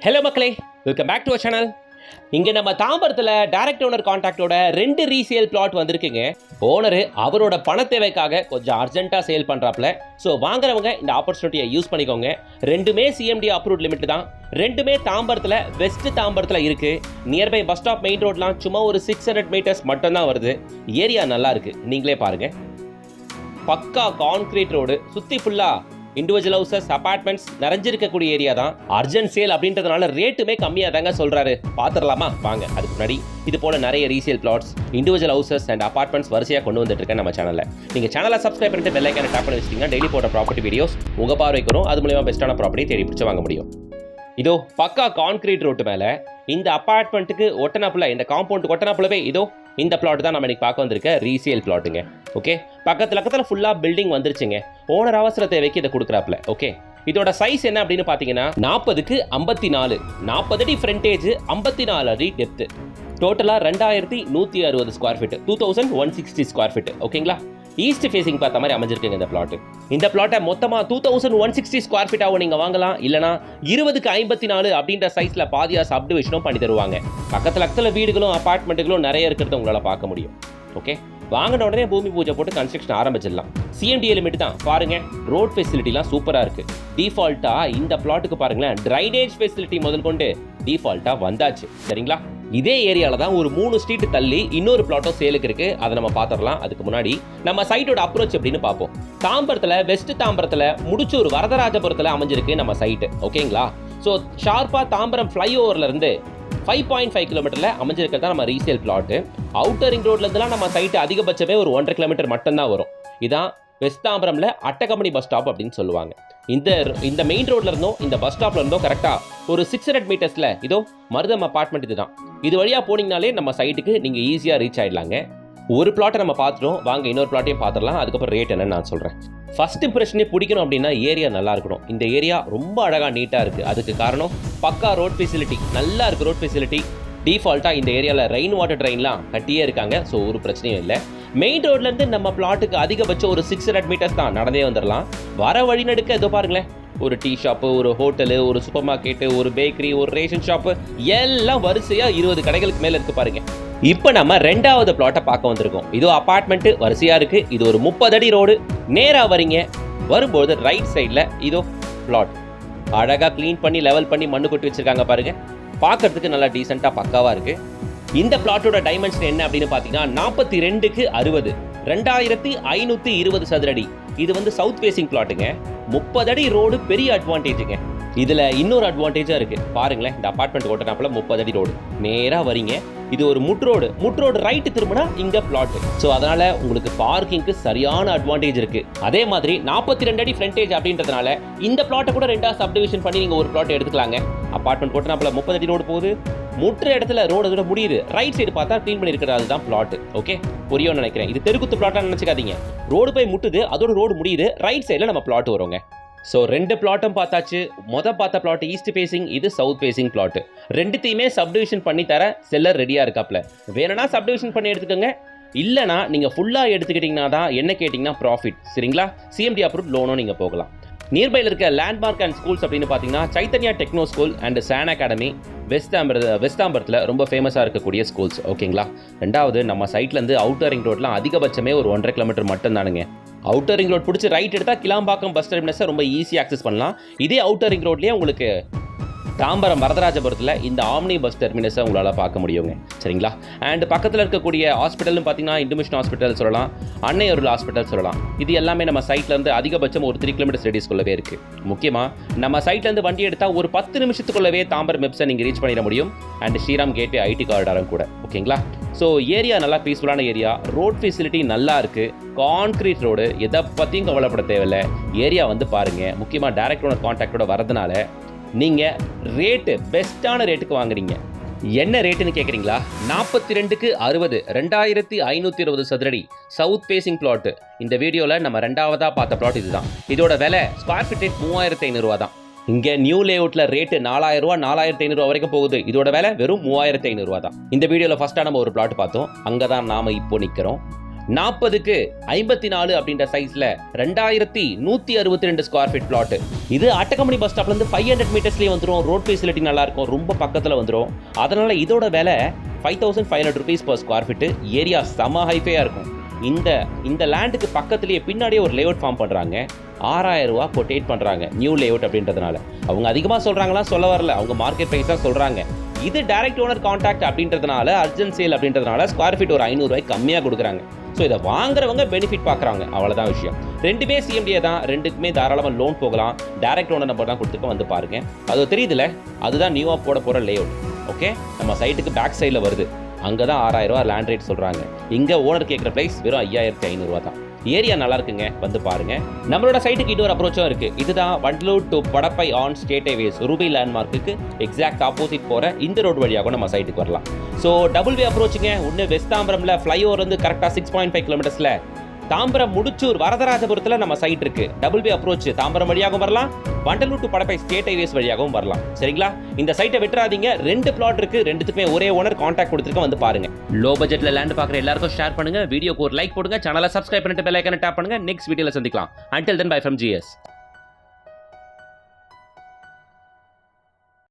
Hello மக்களே, welcome back to our channel. இங்கே நம்ம தாம்பரத்தில் டைரக்ட் ஓனர் கான்டாக்டோட 2 ரீசேல் பிளாட் வந்திருக்குங்க. ஓனரு அவரோட பண தேவைக்காக கொஞ்சம் அர்ஜென்ட்டாக சேல் பண்ணுறாப்புல. ஸோ வாங்குறவங்க இந்த ஆப்பர்ச்சுனிட்டியை யூஸ் பண்ணிக்கோங்க. ரெண்டுமே சிஎம்டி அப்ரூவ்ட் லிமிட் தான். ரெண்டுமே தாம்பரத்தில் வெஸ்ட் தாம்பரத்தில் இருக்குது. நியர்பை பஸ் ஸ்டாப் மெயின் ரோட்லாம் சும்மா ஒரு 600 மீட்டர்ஸ் மட்டும்தான் வருது. ஏரியா நல்லா இருக்குது, நீங்களே பாருங்கள். பக்கா கான்கிரீட் ரோடு, சுற்றி ஃபுல்லாக இண்டிவிஜுவல் ஹவுசஸ் அபார்ட்மெண்ட்ஸ் நிறைஞ்சிருக்கக்கூடிய ஏரியா தான். அர்ஜென்ட் சேல் அப்படின்றதுனால ரேட்டுமே கம்மியாக தாங்க சொல்கிறாரு. பார்த்துடலாமா வாங்க. அதுக்கு முன்னாடி இது போல் நிறைய resale flats, individual houses and apartments வரிசையாக கொண்டு வந்துட்டு இருக்கேன் நம்ம சேனலில். நீங்கள் சேனலை சப்ஸ்கிரைப் பண்ணிட்டு பெல் ஐக்கானை டேப் பண்ணி வச்சிட்டிங்கன்னா டெய்லி போட்ட ப்ராப்பர்ட்டி வீடியோஸ் உங்கள் பார்வைக்கு வரும். அது மூலமா பெஸ்ட்டான ப்ராப்பர்ட்டி தேடி பிடிச்சி வாங்க முடியும். இதோ பக்கா கான்கிரீட் ரோட்டு மேலே இந்த அப்பார்ட்மெண்ட்டுக்கு ஒட்டனாப்புல, இந்த காம்பவுண்ட் ஒட்டனாப்புலவே இதோ இந்த பிளாட் தான் நம்ம இன்னைக்கு பார்க்க வந்திருக்க ரீசேல் பிளாட்டுங்க. ஓகே, பக்கத்தில் ஃபுல்லாக பில்டிங் வந்துருச்சுங்க. ஓனர் அவசர தேவைக்கு இதை கொடுக்குறாப்புல. ஓகே, இதோட சைஸ் என்ன அப்படின்னு பார்த்தீங்கன்னா 40க்கு 54, 40 அடி ஃப்ரண்டேஜ், 54 அடி டெப்த்து. டோட்டலாக 2160 ஸ்கொயர் ஃபீட், 2160 ஸ்கொயர் ஃபீட். ஓகேங்களா, ஈஸ்ட் ஃபேசிங் பார்த்த மாதிரி அமைஞ்சிருக்குங்க இந்த பிளாட். இந்த பிளாட்டை மொத்தமாக 2160 ஸ்கொயர் ஃபீட்டாகவும் நீங்கள் வாங்கலாம். இல்லைனா 20க்கு 54 அப்படின்ற சைஸில் பாதியாக சப்டிவிஷனும் பண்ணி தருவாங்க. பக்கத்தில் வீடுகளும் அப்பார்ட்மெண்ட்டுகளும் நிறைய இருக்கிறத உங்களால் பார்க்க முடியும். ஓகே, வாங்கின உடனே பூமி பூஜை போட்டு கன்ஸ்ட்ரக்ஷன் ஆரம்பிச்சிடலாம். சிஎம்டி லிமிட் தான். பாருங்க, ரோட் ஃபெசிலிட்டிலாம் சூப்பராக இருக்கு. டிஃபால்ட்டாக இந்த பிளாட்டுக்கு பாருங்களேன், ட்ரைனேஜ் ஃபெசிலிட்டி முதல் கொண்டு டிஃபால்ட்டாக வந்தாச்சு. சரிங்களா, இதே ஏரியாவில் தான் ஒரு 3 ஸ்ட்ரீட் தள்ளி இன்னொரு பிளாட்டும் சேலுக்கு இருக்கு. அதை நம்ம பார்த்துடலாம். அதுக்கு முன்னாடி நம்ம சைட்டோட அப்ரோச் எப்படின்னு பார்ப்போம். தாம்பரத்தில் வெஸ்ட் தாம்பரத்தில் முடிச்சூர் வரதராஜபுரத்தில் அமைஞ்சிருக்கு நம்ம சைட்டு. ஓகேங்களா, ஸோ ஷார்ப்பா தாம்பரம் ஃப்ளைஓவர்ல இருந்து 5.5 கிலோமீட்டரில் அமைஞ்சிருக்கிறதா நம்ம ரீசேல் பிளாட்டு. அவுட்டர் ரிங் ரோட்லேருந்துலாம் நம்ம சைட்டு அதிகபட்சமே ஒரு 1.5 கிலோமீட்டர் மட்டும்தான் வரும். இதான் வெஸ்ட் தாம்பரம்ல அட்டகம்பெனி பஸ் ஸ்டாப் அப்படின்னு சொல்லுவாங்க. இந்த மெயின் ரோட்ல இருந்தோம், இந்த பஸ் ஸ்டாப்ல இருந்தோம் கரெக்டா ஒரு 600 மீட்டர்ஸ்ல இதோ மருதம் அபார்ட்மெண்ட். இதுதான். இது வழியா போனீங்கனாலே நம்ம சைட்டுக்கு நீங்க ஈஸியா ரீச் ஆயிடலாங்க. ஒரு பிளாட்டை நம்ம பார்த்துட்டோம், வாங்க இன்னொரு பிளாட்டையும் பார்த்துடலாம். அதுக்கப்புறம் ரேட் என்னன்னு நான் சொல்றேன். ஃபர்ஸ்ட் இம்ப்ரெஷனே பிடிக்கணும் அப்படின்னா ஏரியா நல்லா இருக்கணும். இந்த ஏரியா ரொம்ப அழகா நீட்டா இருக்கு. அதுக்கு காரணம் பக்கா ரோட் ஃபெசிலிட்டி நல்லா இருக்கு. ரோட் ஃபெசிலிட்டி டிஃபால்ட்டாக இந்த ஏரியாவில் ரெயின் வாட்டர் ட்ரெயின்லாம் கட்டியே இருக்காங்க. ஸோ ஒரு பிரச்சனையும் இல்லை. மெயின் ரோட்லேருந்து நம்ம பிளாட்டுக்கு அதிகபட்சம் ஒரு 600 மீட்டர்ஸ் தான், நடந்தே வந்துடலாம். வர வழி நடுக்க இதோ பாருங்களேன், ஒரு டீ ஷாப்பு, ஒரு ஹோட்டலு, ஒரு சூப்பர் மார்க்கெட்டு, ஒரு பேக்கரி, ஒரு ரேஷன் ஷாப்பு எல்லாம் வரிசையாக 20 கடைகளுக்கு மேலே இருக்கு பாருங்க. இப்போ நம்ம 2வது பிளாட்டை பார்க்க வந்திருக்கோம். இதோ அப்பார்ட்மெண்ட்டு வரிசையாக இருக்கு. இது ஒரு 30 அடி ரோடு. நேராக வரீங்க, வரும்போது ரைட் சைடில் இதோ பிளாட் அழகாக க்ளீன் பண்ணி லெவல் பண்ணி மண்ணு கொட்டி வச்சிருக்காங்க பாருங்க. பார்க்கறதுக்கு நல்லா டீசெண்டாக பக்காவாக இருக்கு. இந்த பிளாட்டோட டைமென்ஷன் என்ன அப்படின்னு பார்த்தீங்கன்னா 42க்கு 60, 2520 சதுரடி. இது வந்து சவுத் ஃபேசிங் பிளாட்டுங்க. 30 அடி ரோடு பெரிய அட்வான்டேஜுங்க. இதில் இன்னொரு அட்வான்டேஜாக இருக்குது பாருங்களேன். இந்த அப்பார்ட்மெண்ட் ஓட்டனாப்பில் 30 அடி ரோடு நேராக வரீங்க. இது ஒரு முட்ரோடு ரைட்டு திரும்பினா இங்கே பிளாட்டு. ஸோ அதனால் உங்களுக்கு பார்க்கிங்க்கு சரியான அட்வான்டேஜ் இருக்குது. அதே மாதிரி 42 அடி ஃப்ரண்டேஜ் அப்படின்றதுனால இந்த பிளாட்டை கூட 2ஆ சப்டிவிஷன் பண்ணி நீங்கள் ஒரு பிளாட் எடுத்துக்கலாங்க. அப்பார்ட்மெண்ட் ஓட்டனாப்பில் 30 அடி ரோடு போகுது, முற்ற இடத்துல ரோடு இதோட முடியுது. ரைட் சைடு பார்த்தா க்ளீன் பண்ணியிருக்கிறது அதுதான் பிளாட். ஓகே, புரியும்னு நினைக்கிறேன். இது தெருக்குத்து பிளாட்டாக நினச்சிக்காதீங்க. ரோடு போய் முட்டுது, அதோட ரோடு முடியுது, ரைட் சைடில் நம்ம பிளாட் வருங்க. ஸோ 2 பிளாட்டும் பார்த்தாச்சு. பார்த்த பிளாட் ஈஸ்ட் ஃபேசிங், இது சவுத் ஃபேசிங் பிளாட். ரெண்டுத்தையுமே சப்டிவிஷன் பண்ணி தர செல்லர் ரெடியாக இருக்காப்ல. வேணும்னா சப்டிவிஷன் பண்ணி எடுத்துக்கோங்க. இல்லைனா நீங்கள் ஃபுல்லாக எடுத்துக்கிட்டிங்கன்னா தான் என்ன கேட்டிங்கன்னா ப்ராஃபிட். சரிங்களா, சிஎம்டி அப்ரூவ்ட் லோனும் நீங்கள் போகலாம். நியர்பையில் இருக்க லேண்ட்மார்க் அண்ட் ஸ்கூல்ஸ் அப்படின்னு பார்த்தீங்கன்னா Chaitanya techno school and San academy west தாம்பரத்தில் ரொம்ப ஃபேமஸாக இருக்கக்கூடிய ஸ்கூல்ஸ். ஓகேங்களா, 2வது நம்ம சைட்லேருந்து அவுட்டர் ரிங் ரோட்லாம் அதிகபட்சமே ஒரு 1.5 கிலோமீட்டர் மட்டும் தானுங்க. அவுட்டர் ரிங் ரோட் பிடிச்சி ரைட் எடுத்தால் கிளாம்பாக்கம் பஸ் டெர்மினஸை ரொம்ப ஈஸியாக ஆக்சஸ் பண்ணலாம். இதே அவுட்டர் ரிங் ரோட்லேயே உங்களுக்கு தாம்பரம் வரதராஜபுரத்தில் இந்த ஆம்னி பஸ் டெர்மினஸை உங்களால் பார்க்க முடியுங்க. சரிங்களா, அண்ட் பக்கத்தில் இருக்கக்கூடிய ஹாஸ்பிட்டல்னு பார்த்தீங்கன்னா இந்துமிஷன் ஹாஸ்பிட்டல் சொல்லலாம், அன்னையருள் ஹாஸ்பிட்டல் சொல்லலாம். இது எல்லாமே நம்ம சைட்லேருந்து அதிகபட்சம் ஒரு 3 கிலோமீட்டர் ரேடியஸ்குள்ளவே இருக்குது. முக்கியமாக நம்ம சைட்லேருந்து வண்டி எடுத்தால் ஒரு 10 நிமிஷத்துக்குள்ளவே தாம்பரம் வெப்ஸை நீங்கள் ரீச் பண்ணிட முடியும். அண்ட் ஸ்ரீராம் கேட்வே ஐடி காரிடாரும் கூட. ஓகேங்களா, ஸோ ஏரியா நல்லா பீஸ்ஃபுல்லான ஏரியா. ரோட் ஃபெசிலிட்டி நல்லா இருக்குது. கான்கிரீட் ரோடு, எதை பற்றியும் கவலைப்பட தேவையில்லை. ஏரியா வந்து பாருங்கள். முக்கியமாக டைரக்ட் ஓனர் கான்டாக்டோட வரதுனால நீங்கள் ரேட்டு பெஸ்ட்டான ரேட்டுக்கு வாங்குறீங்க. என்ன ரேட்டுன்னு கேட்குறீங்களா? 42க்கு 60, 2520 சதுரடி சவுத் ஃபேசிங் பிளாட்டு. இந்த வீடியோவில் நம்ம 2ஆவதாக பார்த்த பிளாட் இதுதான். இதோட விலை ஸ்கொயர் ஃபீட் 3500 ரூபா தான். இங்கே நியூ லேஅவுட்டில் ரேட்டு 4000 ரூபா, 4500 வரைக்கும் போகுது. இதோட விலை வெறும் 3500 ரூபா தான். இந்த வீடியோவில் ஃபஸ்ட்டாக நம்ம ஒரு பிளாட் பார்த்தோம். அங்கே தான் நாம் இப்போ நிற்கிறோம். 40க்கு 54 அப்படின்ற சைஸ்ல 2162 ஸ்கொயர் ஃபீட் பிளாட். இது அட்டகம்பெனி பஸ் ஸ்டாப்ல இருந்து 500 மீட்டர்ஸ்லயே வந்துடும். ரோட் ஃபெசிலிட்டி நல்லா இருக்கும், ரொம்ப பக்கத்துல வந்துடும். அதனால இதோட விலை 5500 rupees per square feet. Area செம ஹைஃபையா இருக்கும். இந்த லேண்டுக்கு பக்கத்துலேயே பின்னாடியே ஒரு லேஅவுட் ஃபார்ம் பண்ணுறாங்க. 6000 ரூபா கொட்டேட் பண்ணுறாங்க நியூ லேஅவுட் அப்படின்றதுனால. அவங்க அதிகமாக சொல்கிறாங்களா சொல்ல வரல, அவங்க மார்க்கெட் ப்ரைஸ் தான் சொல்கிறாங்க. இது டைரக்ட் ஓனர் கான்டாக்ட் அப்படின்றதுனால, அர்ஜென்ட் சேல் அப்படின்றதுனால ஸ்கொயர் ஃபீட் ஒரு 500 ரூபாய்க்கு கம்மியாக கொடுக்குறாங்க. ஸோ இதை வாங்குறவங்க பெனிஃபிட் பார்க்குறாங்க, அவ்வளோதான் விஷயம். ரெண்டுமே சிஎம்டிஏ தான், ரெண்டுக்குமே தாராளமாக லோன் போகலாம். டைரக்ட் ஓனர் நம்பர் தான் கொடுத்துருக்க, வந்து பாருங்க. அது தெரியுதுல, அதுதான் நியூவாக போட போகிற லேஅவுட். ஓகே, நம்ம சைட்டுக்கு பேக் சைடில் வருது. அங்கே தான் 6000 ரூபா லேண்ட் ரேட் சொல்கிறாங்க. இங்கே ஓனர் கேட்குற ப்ரைஸ் வெறும் 5500 ரூபா தான். ஏரியா நல்லா இருக்குங்க, வந்து பாருங்க. நம்மளோட சைட்டுக்கு இன்னொரு அப்ரோச்சும் இருக்கு. இதுதான் Vandalur to Padappai on state highways Ruby லேண்ட்மார்க்குக்கு எக்ஸாக்ட் ஆப்போசிட் போகிற இந்த ரோடு வழியாக நம்ம சைட்டுக்கு வரலாம். ஸோ டபுள் வே அப்ரோச்சுங்க. ஒன்று வெஸ்ட் தாம்பரம்ல ஃப்ளைஓவர் வந்து கரெக்டாக 6.5 கிலோமீட்டர்ஸில், தாம்பரம் முடிச்சூர் வரதராஜபுரத்தில் நம்ம சைட் இருக்கு. டபுள் வே அப்ரோச் தாம்பரம் வழியாகவும் வரலாம், Vandalur to Padappai state highways வழியாகவும் வரலாம். சரிங்களா? இந்த சைட்டை விட்டுறாதீங்க. 2 பிளாட் இருக்கு, ரெண்டுத்துக்குமே ஒரே ஓனர் கான்டாக்ட் கொடுத்துருக்க, வந்து பாருங்க. லோ பட்ஜெட்ல லேண்ட் பார்க்குற எல்லாருக்கும் ஷேர் பண்ணுங்க, வீடியோக்கு ஒரு லைக் போடுங்க, சேனலை சப்ஸ்கிரைப் பண்ணிட்டு பெல் ஐகானை டேப் பண்ணுங்க. நெக்ஸ்ட் வீடியோல சந்திக்கலாம். Until then, bye from GS.